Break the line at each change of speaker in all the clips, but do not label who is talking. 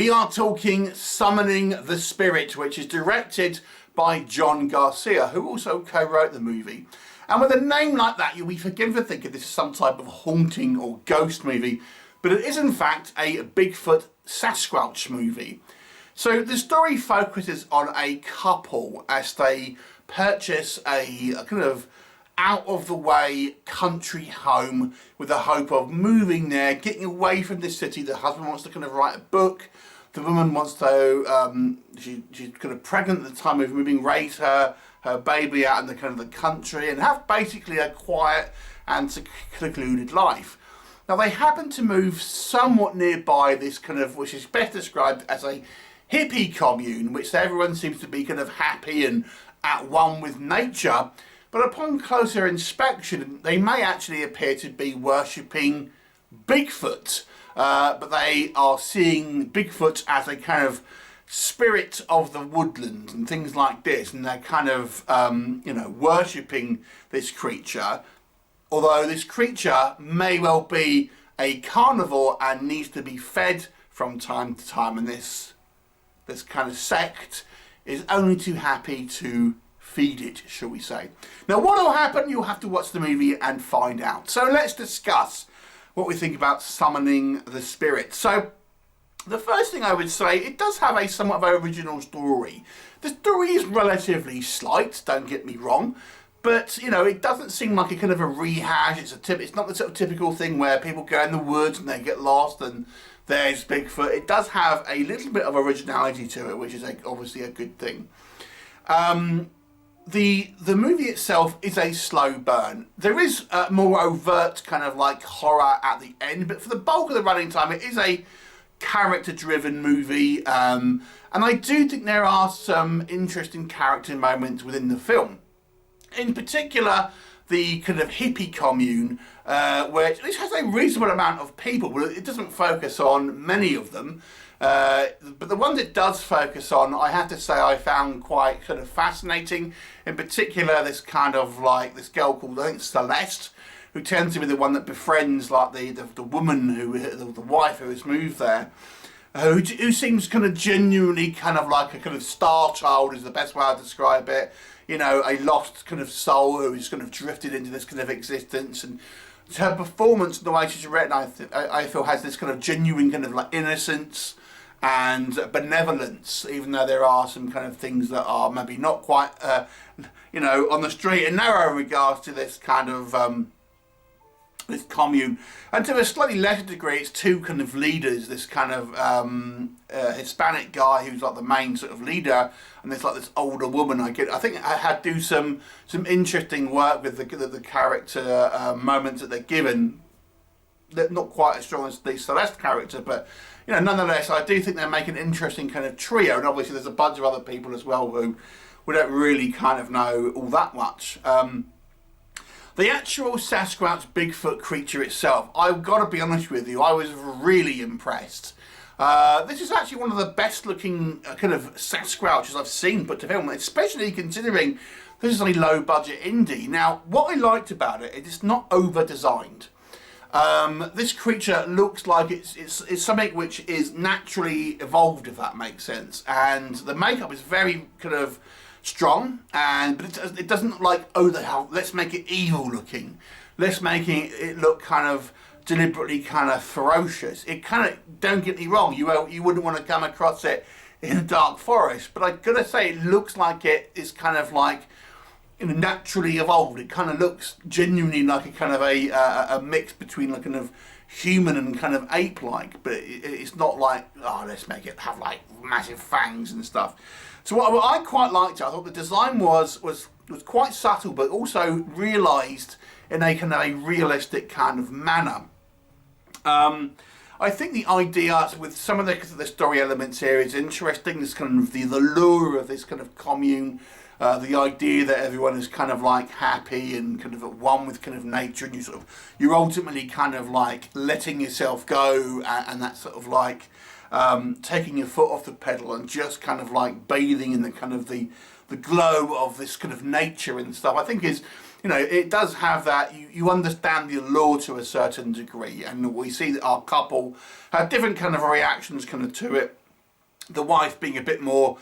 We are talking Summoning the Spirit, which is directed by John Garcia, who also co-wrote the movie. And with a name like that, you'll be forgiven for thinking this is some type of haunting or ghost movie, but it is in fact a Bigfoot Sasquatch movie. So the story focuses on a couple as they purchase a kind of out-of-the-way country home with the hope of moving there, getting away from the city. The husband wants to kind of write a book. The woman wants to, she's kind of pregnant at the time of moving, raise her baby out in the kind of the country and have basically a quiet and secluded life. Now they happen to move somewhat nearby this kind of, which is best described as a hippie commune, which everyone seems to be kind of happy and at one with nature. But upon closer inspection, they may actually appear to be worshipping Bigfoot. But they are seeing Bigfoot as a kind of spirit of the woodland and things like this. And they're kind of, worshipping this creature. Although this creature may well be a carnivore and needs to be fed from time to time. And this kind of sect is only too happy to feed it, shall we say. Now what will happen, you'll have to watch the movie and find out. So let's discuss what we think about Summoning the Spirit. So the first thing I would say, it does have a somewhat of an original story. The story is relatively slight, don't get me wrong, but it doesn't seem like a kind of a rehash. It's not the sort of typical thing where people go in the woods and they get lost and there's Bigfoot. It does have a little bit of originality to it, which is obviously a good thing. The movie itself is a slow burn. There is a more overt kind of like horror at the end, but for the bulk of the running time, it is a character-driven movie. And I do think there are some interesting character moments within the film. In particular, the kind of hippie commune, which has a reasonable amount of people, but it doesn't focus on many of them. But the ones it does focus on, I have to say I found quite kind of fascinating. In particular, this kind of like this girl called, I think, Celeste, who tends to be the one that befriends like the woman the wife who has moved there, who seems kind of genuinely kind of like a kind of star child is the best way to describe it. A lost kind of soul who is kind of drifted into this kind of existence, and her performance, the way she's written, I feel has this kind of genuine kind of like innocence and benevolence, even though there are some kind of things that are maybe not quite, on the street and narrow in regards to this kind of this commune. And to a slightly lesser degree, it's two kind of leaders, this kind of Hispanic guy who's like the main sort of leader, and there's like this older woman. I think I had to do some interesting work with the character moments that they're given. They're not quite as strong as the Celeste character, but nonetheless, I do think they make an interesting kind of trio. And obviously, there's a bunch of other people as well who we don't really kind of know all that much. The actual Sasquatch Bigfoot creature itself, I've got to be honest with you, I was really impressed. This is actually one of the best looking kind of Sasquatches I've seen put to film, especially considering this is a low budget indie. Now, what I liked about it is it's not over designed. This creature looks like it's something which is naturally evolved, if that makes sense, and the makeup is very kind of strong, but it doesn't look like, let's make it evil looking, let's make it look kind of deliberately kind of ferocious. It kind of, don't get me wrong, you wouldn't want to come across it in a dark forest, but I've got to say it looks like it is kind of like naturally evolved. It kind of looks genuinely like a kind of a mix between like kind of human and kind of ape-like, but it's not like, let's make it have like massive fangs and stuff. So what I quite liked, I thought the design was quite subtle, but also realised in a kind of a realistic kind of manner. I think the idea with some of the story elements here is interesting. This kind of the lure of this kind of commune, the idea that everyone is kind of like happy and kind of at one with kind of nature, and you're ultimately kind of like letting yourself go, and that sort of like taking your foot off the pedal and just kind of like bathing in the kind of the glow of this kind of nature and stuff, I think is, it does have that, you understand the allure to a certain degree, and we see that our couple have different kind of reactions kind of to it. the wife being a bit more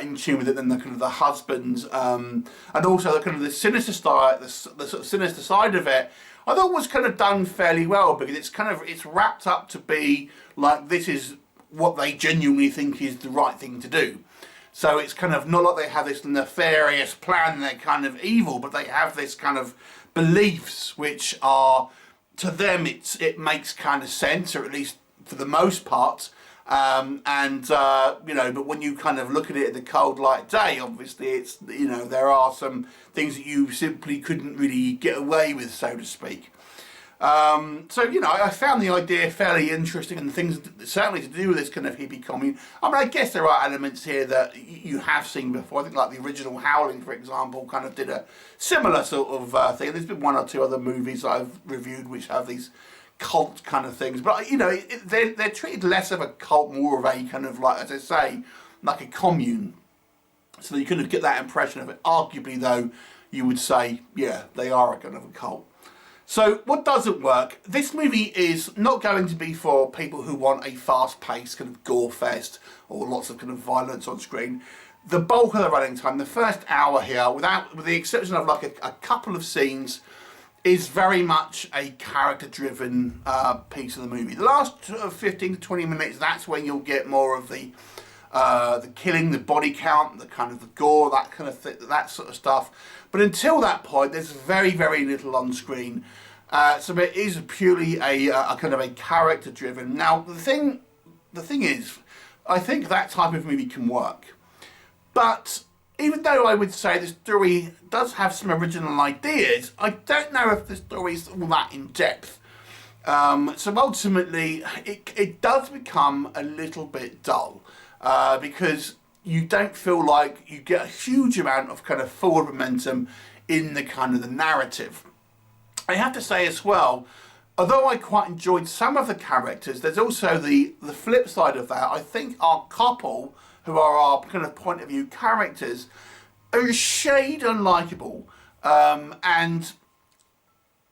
in tune with it than the kind of the husband, and also the kind of the sinister style, the sort of sinister side of it, I thought was kind of done fairly well, because it's wrapped up to be like this is what they genuinely think is the right thing to do. So it's kind of not like they have this nefarious plan and they're kind of evil, but they have this kind of beliefs which are, to them, it makes kind of sense, or at least for the most part. You know, but when you kind of look at it in the cold light day, obviously it's, you know, there are some things that you simply couldn't really get away with, so to speak. So, you know, I found the idea fairly interesting, and things certainly to do with this kind of hippie commune. I mean, I guess there are elements here that you have seen before. I think like the original Howling, for example, kind of did a similar sort of thing. There's been one or two other movies that I've reviewed which have these cult kind of things, but you know, they're treated less of a cult, more of a kind of, like, as I say, like a commune. So you kind of get that impression of it. Arguably, though, you would say, yeah, they are a kind of a cult. So what doesn't work, this movie is not going to be for people who want a fast-paced kind of gore fest or lots of kind of violence on screen. The bulk of the running time, the first hour here, with the exception of like a couple of scenes, is very much a character-driven piece of the movie. The last 15 to 20 minutes, that's when you'll get more of the killing, the body count, the kind of the gore, that kind of that sort of stuff. But until that point, there's very, very little on screen. So it is purely a kind of a character-driven. Now, the thing is, I think that type of movie can work. But even though I would say the story does have some original ideas, I don't know if the story is all that in depth. So ultimately, it does become a little bit dull, because you don't feel like you get a huge amount of kind of forward momentum in the kind of the narrative. I have to say as well, although I quite enjoyed some of the characters, there's also the flip side of that. I think our couple, who are our kind of point of view characters, are a shade unlikable, and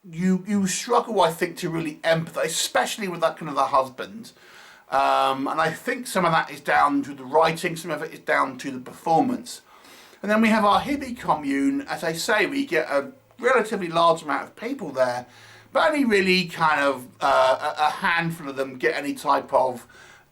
you struggle, I think, to really empathise, especially with that kind of the husband. And I think some of that is down to the writing, some of it is down to the performance. And then we have our hippie commune. As I say, we get a relatively large amount of people there, but only really kind of a handful of them get any type of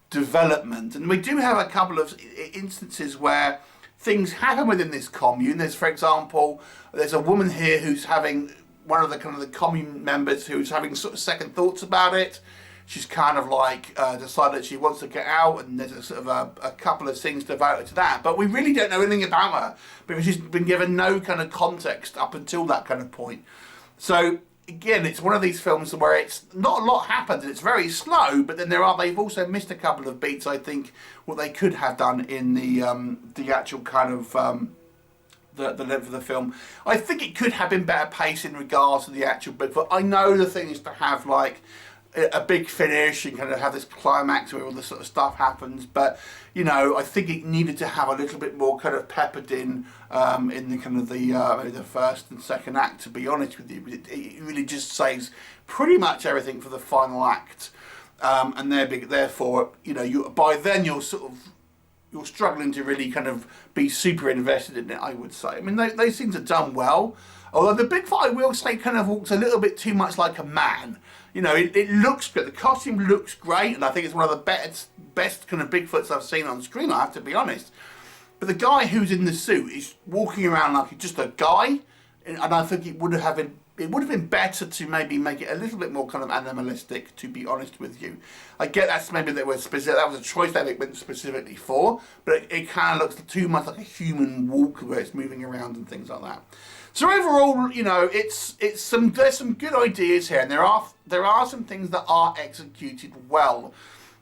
development. And we do have a couple of instances where things happen within this commune. There's, for example, there's a woman here who's having, one of the kind of the commune members who's having sort of second thoughts about it. She's kind of like decided she wants to get out, and there's a sort of a couple of things devoted to that. But we really don't know anything about her, because she's been given no kind of context up until that kind of point. So again, it's one of these films where it's not a lot happens and it's very slow, but then they've also missed a couple of beats, I think, what they could have done in the actual kind of the length of the film. I think it could have been better paced in regards to the actual Bigfoot. I know the thing is to have like a big finish and kind of have this climax where all this sort of stuff happens, but you know, I think it needed to have a little bit more kind of peppered in the kind of the first and second act, to be honest with you. It really just saves pretty much everything for the final act, and therefore, you know, by then you're struggling to really kind of be super invested in it, I would say. I mean, those things are done well, although the Bigfoot, I will say, kind of walks a little bit too much like a man. You know, it looks good. The costume looks great, and I think it's one of the best kind of Bigfoots I've seen on screen, I have to be honest. But the guy who's in the suit is walking around like just a guy, and I think it would have been better to maybe make it a little bit more kind of animalistic, to be honest with you. I get that's maybe that was a choice that it went specifically for, but it kind of looks too much like a human walk where it's moving around and things like that. So overall, you know, there's some good ideas here, and there are some things that are executed well.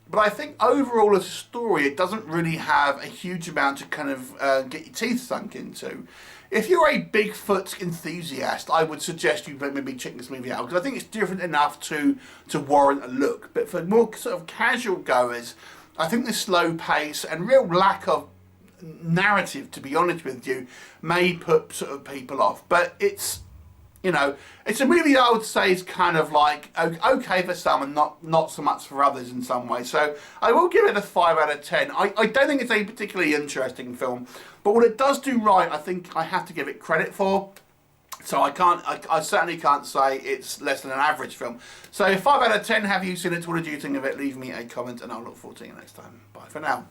But I think overall as a story, it doesn't really have a huge amount to kind of get your teeth sunk into. If you're a Bigfoot enthusiast, I would suggest you maybe check this movie out, because I think it's different enough to warrant a look. But for more sort of casual goers, I think the slow pace and real lack of narrative, to be honest with you, may put sort of people off. But it's You know, it's a movie I would say is kind of like okay for some and not so much for others in some way. So I will give it a 5 out of 10. I don't think it's a particularly interesting film, but what it does do right, I think I have to give it credit for. So I certainly can't say it's less than an average film. So 5 out of 10, have you seen it? What did you think of it? Leave me a comment and I'll look forward to you next time. Bye for now.